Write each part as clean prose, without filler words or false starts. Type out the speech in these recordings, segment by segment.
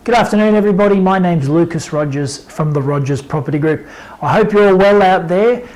Good afternoon, everybody. My name's Lucas Rogers from the Rogers Property Group. I hope you're all well out there.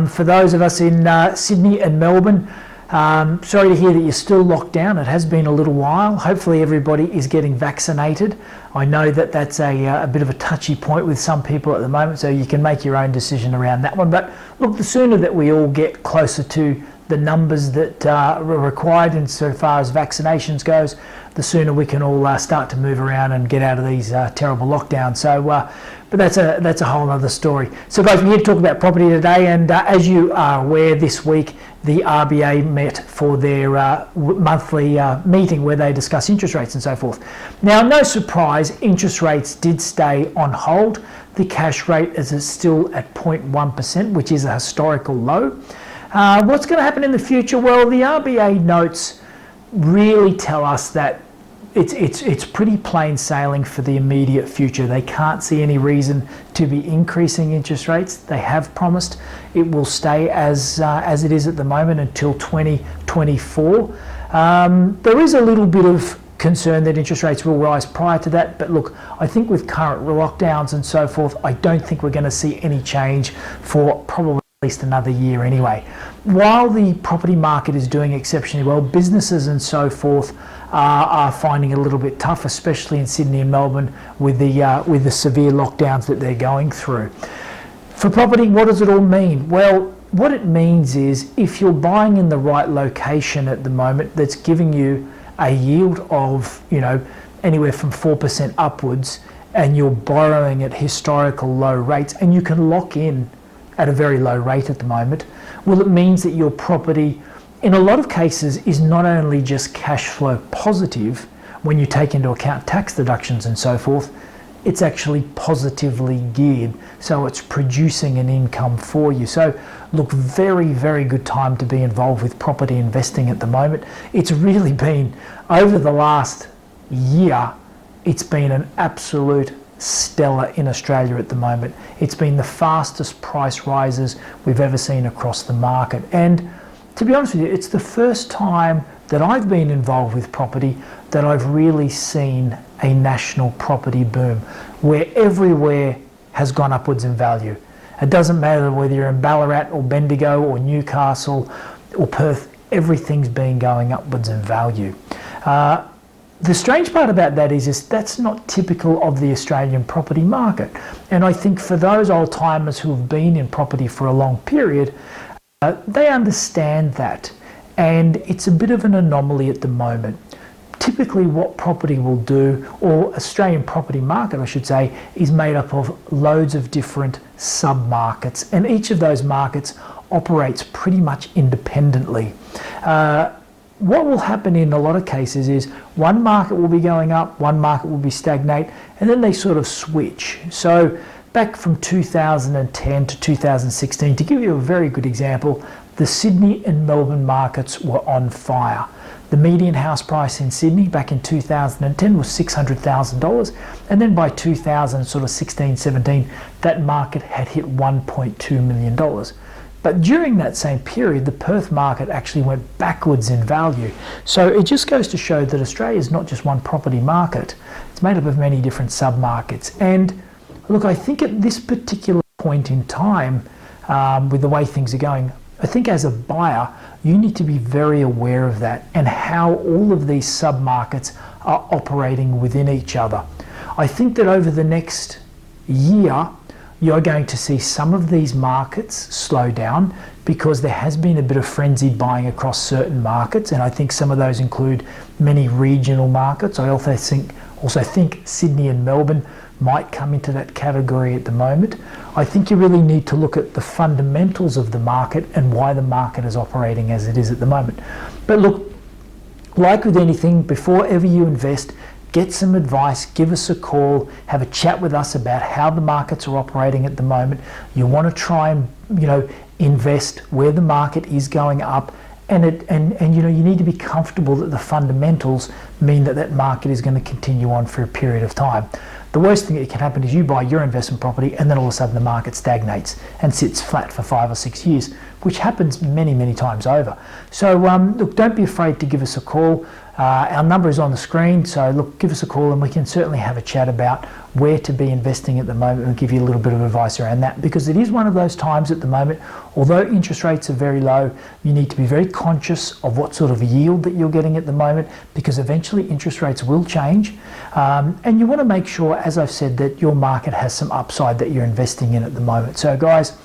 For those of us in Sydney and Melbourne, sorry to hear that you're still locked down. It has been a little while. Hopefully everybody is getting vaccinated. I know that that's a bit of a touchy point with some people at the moment, so you can make your own decision around that one. But look, the sooner that we all get closer to the numbers that are required insofar as vaccinations goes, the sooner we can all start to move around and get out of these terrible lockdowns. So, but that's a whole other story. So guys, we're here to talk about property today, and as you are aware, this week the RBA met for their monthly meeting where they discuss interest rates and so forth. Now, no surprise, interest rates did stay on hold. The cash rate is still at 0.1%, which is a historical low. What's going to happen in the future? Well, the RBA notes really tell us that it's pretty plain sailing for the immediate future. They can't see any reason to be increasing interest rates. They have promised it will stay as it is at the moment until 2024. There is a little bit of concern that interest rates will rise prior to that, but look, I think with current lockdowns and so forth, I don't think we're going to see any change for probably at least another year anyway. While the property market is doing exceptionally well, businesses and so forth are finding it a little bit tough, especially in Sydney and Melbourne with the severe lockdowns that they're going through. For property, what does it all mean? Well, what it means is if you're buying in the right location at the moment that's giving you a yield of, anywhere from 4% upwards, and you're borrowing at historical low rates, and you can lock in at a very low rate at the moment, well, it means that your property, in a lot of cases, is not only just cash flow positive when you take into account tax deductions and so forth, it's actually positively geared, so it's producing an income for you. So look, very, very good time to be involved with property investing at the moment. It's really been, over the last year, it's been an absolute stellar in Australia at the moment. It's been the fastest price rises we've ever seen across the market. And to be honest with you, it's the first time that I've been involved with property that I've really seen a national property boom, where everywhere has gone upwards in value. It doesn't matter whether you're in Ballarat or Bendigo or Newcastle or Perth, everything's been going upwards in value. The strange part about that is that's not typical of the Australian property market. And I think for those old timers who have been in property for a long period, they understand that. And it's a bit of an anomaly at the moment. Typically what property will do, or Australian property market I should say, is made up of loads of different sub-markets. And each of those markets operates pretty much independently. What will happen in a lot of cases is one market will be going up, one market will be stagnate, and then they sort of switch. So back from 2010 to 2016, to give you a very good example, the Sydney and Melbourne markets were on fire. The median house price in Sydney back in 2010 was $600,000, and then by 2016, 17, that market had hit $1.2 million. But during that same period, the Perth market actually went backwards in value. So it just goes to show that Australia is not just one property market. It's made up of many different sub-markets. And look, I think at this particular point in time, with the way things are going, I think as a buyer, you need to be very aware of that and how all of these sub-markets are operating within each other. I think that over the next year, you're going to see some of these markets slow down because there has been a bit of frenzied buying across certain markets, and I think some of those include many regional markets. I also think Sydney and Melbourne might come into that category at the moment. I think you really need to look at the fundamentals of the market and why the market is operating as it is at the moment. But look, like with anything, before ever you invest, get some advice, give us a call, have a chat with us about how the markets are operating at the moment. You want to try and, invest where the market is going up, and you need to be comfortable that the fundamentals mean that market is going to continue on for a period of time. The worst thing that can happen is you buy your investment property and then all of a sudden the market stagnates and sits flat for 5 or 6 years, which happens many, many times over. So look, don't be afraid to give us a call. Our number is on the screen, so look, give us a call and we can certainly have a chat about where to be investing at the moment and give you a little bit of advice around that, because it is one of those times at the moment, although interest rates are very low, you need to be very conscious of what sort of yield that you're getting at the moment, because eventually interest rates will change, and you want to make sure, as I've said, that your market has some upside that you're investing in at the moment. So guys,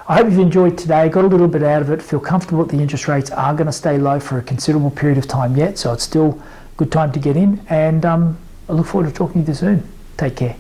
I hope you've enjoyed today, got a little bit out of it, feel comfortable that the interest rates are going to stay low for a considerable period of time yet, so it's still a good time to get in, and I look forward to talking to you soon. Take care.